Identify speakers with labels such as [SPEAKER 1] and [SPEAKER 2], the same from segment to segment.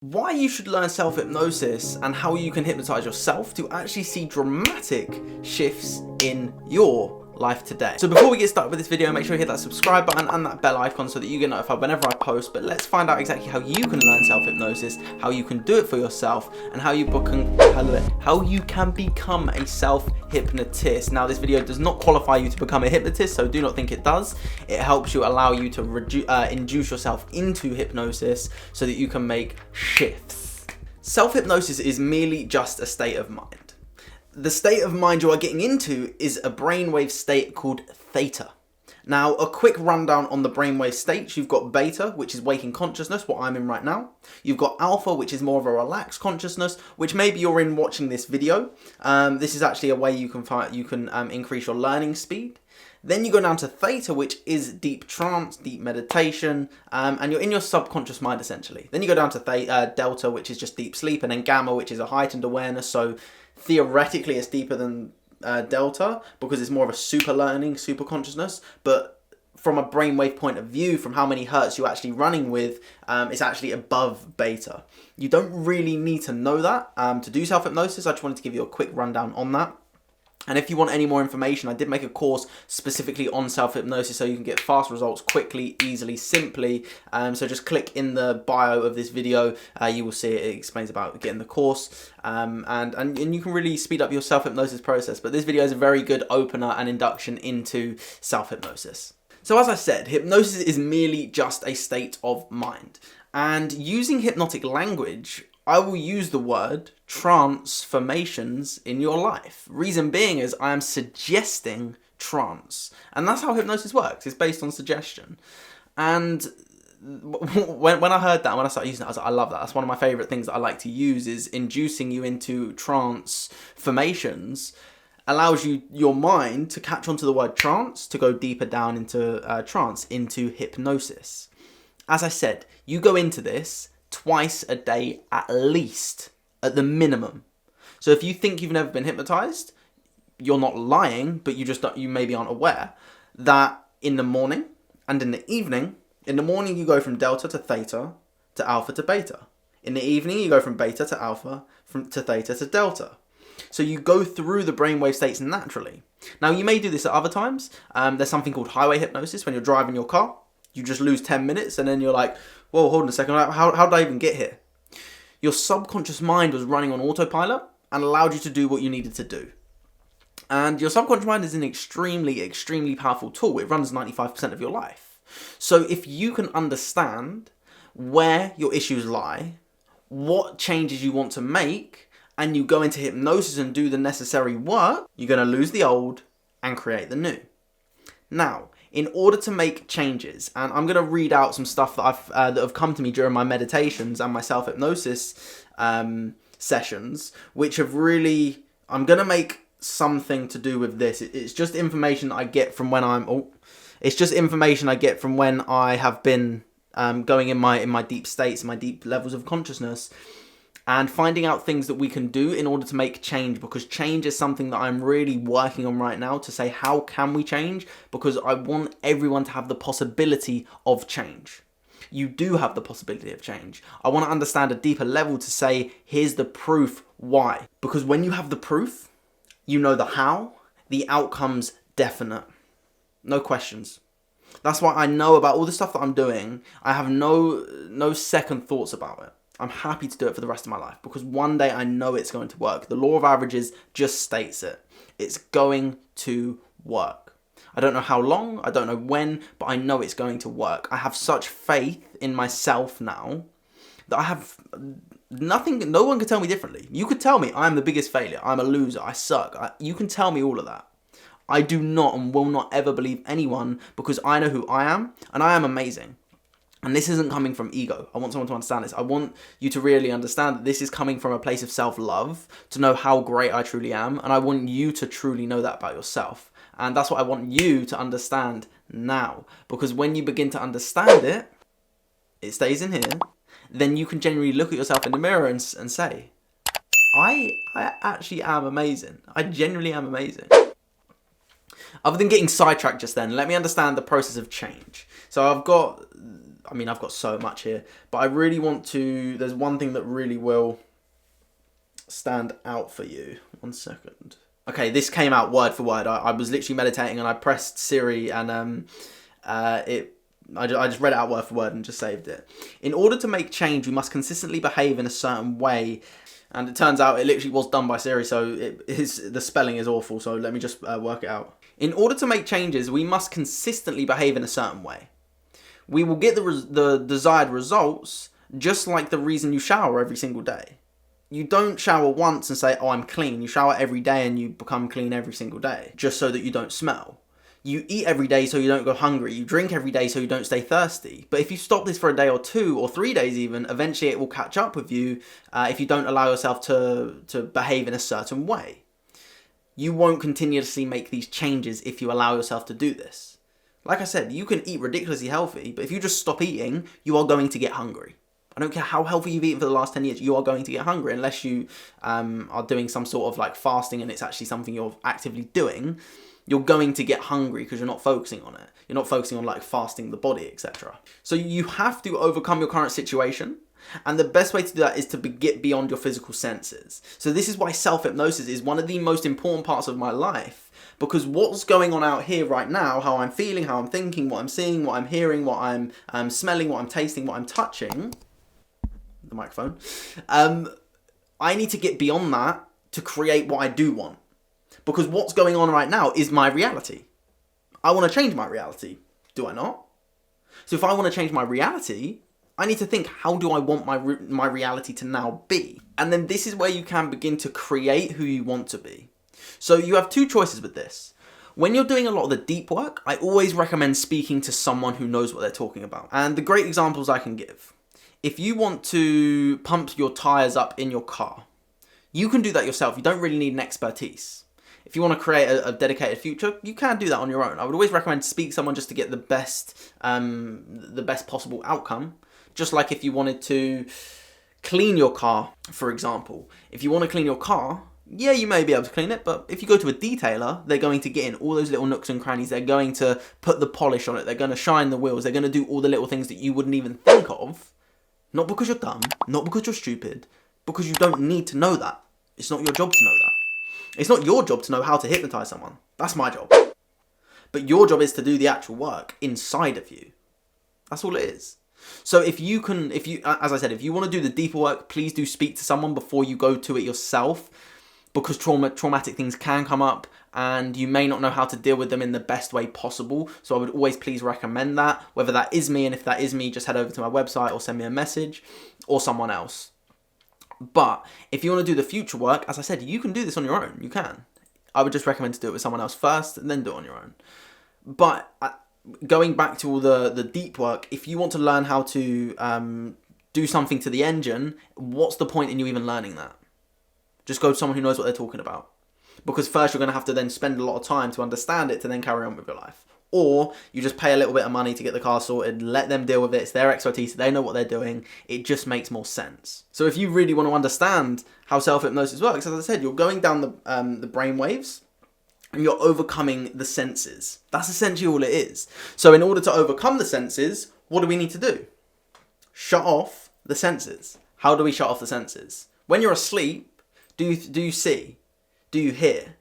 [SPEAKER 1] Why you should learn self-hypnosis and how you can hypnotize yourself to actually see dramatic shifts in your life today. So before we get started with this video, make sure you hit that subscribe button and that bell icon so that you get notified whenever I post. But let's find out exactly how you can learn self-hypnosis, how you can do it for yourself, and how you can become a self-hypnotist. Now, this video does not qualify you to become a hypnotist, so do not think it does. It helps you allow you to induce yourself into hypnosis so that you can make shifts. Self-hypnosis is merely just a state of mind. The state of mind you are getting into is a brainwave state called theta. Now, a quick rundown on the brainwave states. You've got beta, which is waking consciousness, what I'm in right now. You've got alpha, which is more of a relaxed consciousness, which maybe you're in watching this video. This is actually a way you can increase your learning speed. Then you go down to theta, which is deep trance, deep meditation, and you're in your subconscious mind essentially. Then you go down to delta, which is just deep sleep, and then gamma, which is a heightened awareness. So theoretically, it's deeper than delta because it's more of a super learning, super consciousness. But from a brainwave point of view, from how many hertz you're actually running with, it's actually above beta. You don't really need to know that to do self-hypnosis. I just wanted to give you a quick rundown on that. And if you want any more information, I did make a course specifically on self-hypnosis so you can get fast results quickly, easily, simply. So just click in the bio of this video. You will see it explains about getting the course. And you can really speed up your self-hypnosis process. But this video is a very good opener and induction into self-hypnosis. So as I said, hypnosis is merely just a state of mind. And using hypnotic language, I will use the word transformations in your life. Reason being is I am suggesting trance. And that's how hypnosis works. It's based on suggestion. And when I heard that, when I started using it, I was like, I love that. That's one of my favorite things that I like to use is inducing you into transformations allows your mind to catch onto the word trance, to go deeper down into trance, into hypnosis. As I said, you go into this twice a day at least, at the minimum. So if you think you've never been hypnotized, you're not lying, but you maybe aren't aware that in the morning and in the evening, in the morning you go from delta to theta to alpha to beta. In the evening you go from beta to alpha, to theta to delta. So you go through the brainwave states naturally. Now you may do this at other times. There's something called highway hypnosis when you're driving your car. You just lose 10 minutes and then you're like, whoa, hold on a second, how did I even get here? Your subconscious mind was running on autopilot and allowed you to do what you needed to do. And your subconscious mind is an extremely, extremely powerful tool. It runs 95% of your life. So if you can understand where your issues lie, what changes you want to make, and you go into hypnosis and do the necessary work, you're going to lose the old and create the new. Now, in order to make changes, and I'm going to read out some stuff that that have come to me during my meditations and my self-hypnosis sessions, which have really, I'm going to make something to do with this. It's just information I get from when it's just information I get from when I have been going in my deep states, my deep levels of consciousness, and finding out things that we can do in order to make change, because change is something that I'm really working on right now to say, how can we change? Because I want everyone to have the possibility of change. You do have the possibility of change. I want to understand a deeper level to say, here's the proof why. Because when you have the proof, you know the how, the outcome's definite. No questions. That's why I know about all the stuff that I'm doing. I have no second thoughts about it. I'm happy to do it for the rest of my life because one day I know it's going to work. The law of averages just states it. It's going to work. I don't know how long, I don't know when, but I know it's going to work. I have such faith in myself now that I have nothing, no one can tell me differently. You could tell me I'm the biggest failure, I'm a loser, I suck. You can tell me all of that. I do not and will not ever believe anyone because I know who I am and I am amazing. And this isn't coming from ego. I want someone to understand this. I want you to really understand that this is coming from a place of self-love, to know how great I truly am. And I want you to truly know that about yourself. And that's what I want you to understand now. Because when you begin to understand it, it stays in here. Then you can genuinely look at yourself in the mirror and say, I actually am amazing. I genuinely am amazing. Other than getting sidetracked just then, let me understand the process of change. So I've got I mean, I've got so much here, but I really want to, there's one thing that really will stand out for you. 1 second. Okay, this came out word for word. I was literally meditating and I pressed Siri and I just read it out word for word and just saved it. In order to make change, we must consistently behave in a certain way. And it turns out it literally was done by Siri, so the spelling is awful, so let me just work it out. In order to make changes, we must consistently behave in a certain way. We will get the desired results just like the reason you shower every single day. You don't shower once and say, oh, I'm clean. You shower every day and you become clean every single day, just so that you don't smell. You eat every day so you don't go hungry. You drink every day so you don't stay thirsty. But if you stop this for a day or 2 or 3 days even, eventually it will catch up with you if you don't allow yourself to behave in a certain way. You won't continuously make these changes if you allow yourself to do this. Like I said, you can eat ridiculously healthy, but if you just stop eating, you are going to get hungry. I don't care how healthy you've eaten for the last 10 years, you are going to get hungry unless you are doing some sort of like fasting and it's actually something you're actively doing. You're going to get hungry because you're not focusing on it. You're not focusing on like fasting the body, etc. So you have to overcome your current situation. And the best way to do that is to get beyond your physical senses. So this is why self-hypnosis is one of the most important parts of my life. Because what's going on out here right now, how I'm feeling, how I'm thinking, what I'm seeing, what I'm hearing, what I'm smelling, what I'm tasting, what I'm touching, the microphone, I need to get beyond that to create what I do want. Because what's going on right now is my reality. I want to change my reality. Do I not? So if I want to change my reality, I need to think, how do I want my reality to now be? And then this is where you can begin to create who you want to be. So you have 2 choices with this. When you're doing a lot of the deep work, I always recommend speaking to someone who knows what they're talking about. And the great examples I can give. If you want to pump your tires up in your car, you can do that yourself. You don't really need an expertise. If you want to create a dedicated future, you can do that on your own. I would always recommend speak to someone just to get the best possible outcome. Just like if you wanted to clean your car, for example. If you want to clean your car, yeah, you may be able to clean it, but if you go to a detailer, they're going to get in all those little nooks and crannies. They're going to put the polish on it. They're going to shine the wheels. They're going to do all the little things that you wouldn't even think of. Not because you're dumb, not because you're stupid, because you don't need to know that. It's not your job to know that. It's not your job to know how to hypnotize someone. That's my job. But your job is to do the actual work inside of you. That's all it is. So as I said, if you want to do the deeper work, please do speak to someone before you go to it yourself, because traumatic things can come up and you may not know how to deal with them in the best way possible. So I would always please recommend that, whether that is me, and if that is me, just head over to my website or send me a message, or someone else. But if you want to do the future work, as I said, you can do this on your own. You can. I would just recommend to do it with someone else first and then do it on your own. But going back to all the deep work, if you want to learn how to do something to the engine, what's the point in you even learning that? Just go to someone who knows what they're talking about. Because first you're going to have to then spend a lot of time to understand it to then carry on with your life. Or you just pay a little bit of money to get the car sorted, let them deal with it, it's their expertise, they know what they're doing, it just makes more sense. So if you really want to understand how self-hypnosis works, as I said, you're going down the brain waves and you're overcoming the senses. That's essentially all it is. So in order to overcome the senses, what do we need to do? Shut off the senses. How do we shut off the senses? When you're asleep, do you see? Do you hear?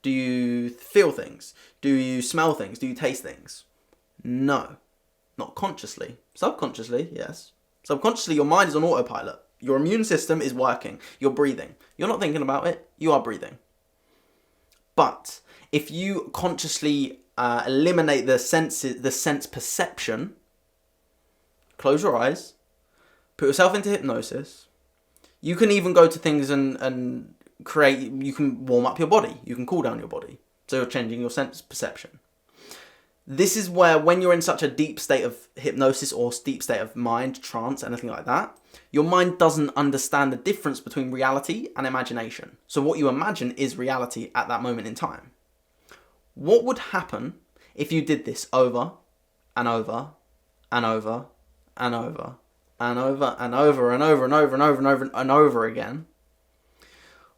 [SPEAKER 1] Do you feel things? Do you smell things? Do you taste things? No. Not consciously. Subconsciously, yes. Subconsciously, your mind is on autopilot. Your immune system is working. You're breathing. You're not thinking about it. You are breathing. But if you consciously eliminate the sense perception, close your eyes, put yourself into hypnosis. You can even go to things and you can warm up your body. You can cool down your body. So you're changing your sense perception. This is where, when you're in such a deep state of hypnosis or deep state of mind, trance, anything like that, your mind doesn't understand the difference between reality and imagination. So what you imagine is reality at that moment in time. What would happen if you did this over and over and over and over and over and over and over and over and over and over and over again?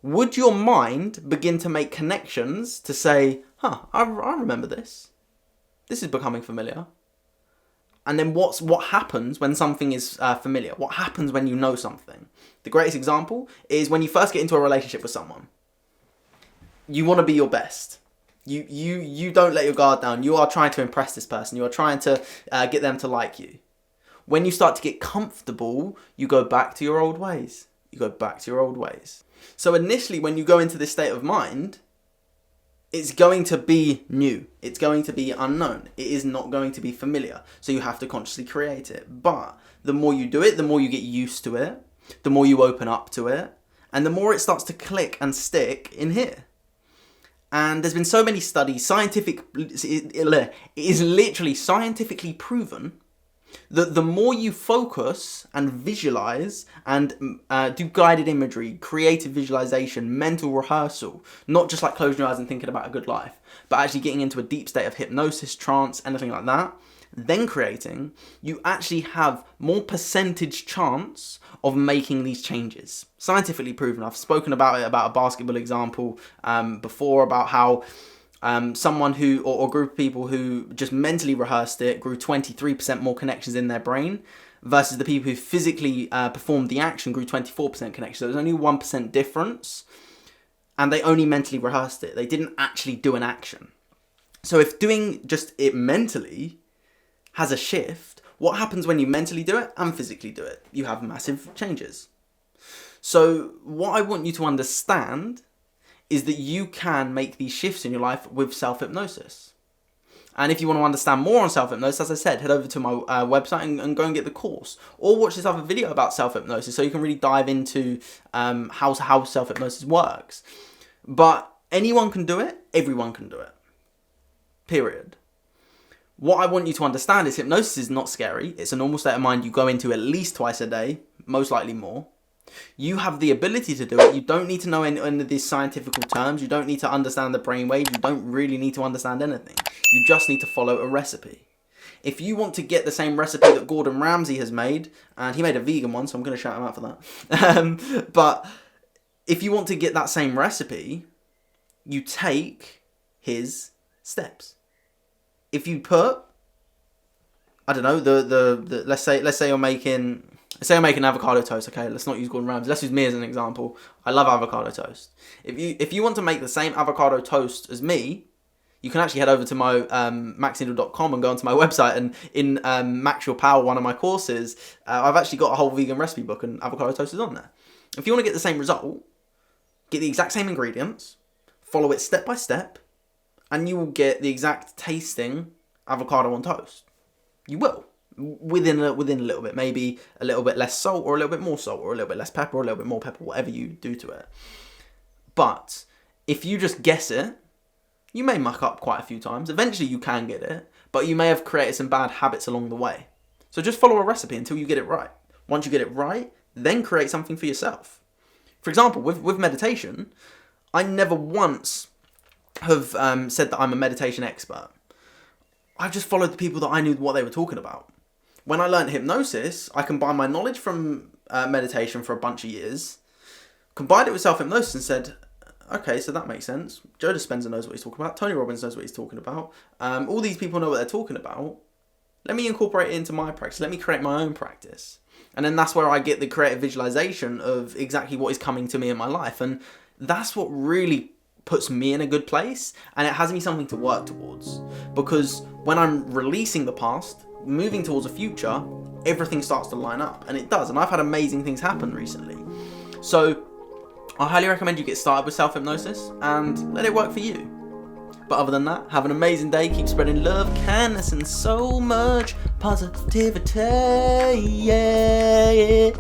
[SPEAKER 1] Would your mind begin to make connections to say, I remember this. This is becoming familiar. And then what happens when something is familiar? What happens when you know something? The greatest example is when you first get into a relationship with someone. You want to be your best. You don't let your guard down. You are trying to impress this person. You are trying to get them to like you. When you start to get comfortable, you go back to your old ways. You go back to your old ways. So initially, when you go into this state of mind, it's going to be new. It's going to be unknown. It is not going to be familiar. So you have to consciously create it. But the more you do it, the more you get used to it, the more you open up to it, and the more it starts to click and stick in here. And there's been so many studies, it is literally scientifically proven that the more you focus and visualize and do guided imagery, creative visualization, mental rehearsal, not just like closing your eyes and thinking about a good life, but actually getting into a deep state of hypnosis, trance, anything like that, then creating, you actually have more percentage chance of making these changes. Scientifically proven. I've spoken about it, about a basketball example before, about how someone who, or a group of people who just mentally rehearsed it, grew 23% more connections in their brain, versus the people who physically performed the action grew 24% connection. So there's only 1% difference, and they only mentally rehearsed it. They didn't actually do an action. So if doing just it mentally has a shift, what happens when you mentally do it and physically do it? You have massive changes. So what I want you to understand is that you can make these shifts in your life with self-hypnosis. And if you want to understand more on self-hypnosis, as I said, head over to my website and go and get the course. Or watch this other video about self-hypnosis so you can really dive into how self-hypnosis works. But anyone can do it, everyone can do it. Period. What I want you to understand is hypnosis is not scary. It's a normal state of mind you go into at least twice a day, most likely more. You have the ability to do it. You don't need to know any of these scientific terms. You don't need to understand the brainwave. You don't really need to understand anything. You just need to follow a recipe. If you want to get the same recipe that Gordon Ramsay has made, and he made a vegan one, so I'm going to shout him out for that. But if you want to get that same recipe, you take his steps. If you put, I don't know, let's say you're making avocado toast. Okay, let's not use Gordon Ramsay. Let's use me as an example. I love avocado toast. If you want to make the same avocado toast as me, you can actually head over to my maxhindle.com and go onto my website. And in Max Your Power, one of my courses, I've actually got a whole vegan recipe book, and avocado toast is on there. If you want to get the same result, get the exact same ingredients, follow it step by step, and you will get the exact tasting avocado on toast. You will. Within a little bit. Maybe a little bit less salt, or a little bit more salt, or a little bit less pepper, or a little bit more pepper, whatever you do to it. But if you just guess it, you may muck up quite a few times. Eventually you can get it, but you may have created some bad habits along the way. So just follow a recipe until you get it right. Once you get it right, then create something for yourself. For example, with meditation, I never once have said that I'm a meditation expert. I've just followed the people that I knew what they were talking about. When I learned hypnosis, I combined my knowledge from meditation for a bunch of years, combined it with self-hypnosis and said, okay, so that makes sense. Joe Dispenza knows what he's talking about. Tony Robbins knows what he's talking about. All these people know what they're talking about. Let me incorporate it into my practice. Let me create my own practice. And then that's where I get the creative visualization of exactly what is coming to me in my life. And that's what really puts me in a good place, and it has me something to work towards. Because when I'm releasing the past, moving towards the future, everything starts to line up, and it does. And I've had amazing things happen recently. So I highly recommend you get started with self-hypnosis and let it work for you. But other than that, have an amazing day. Keep spreading love, kindness, and so much positivity. Yeah.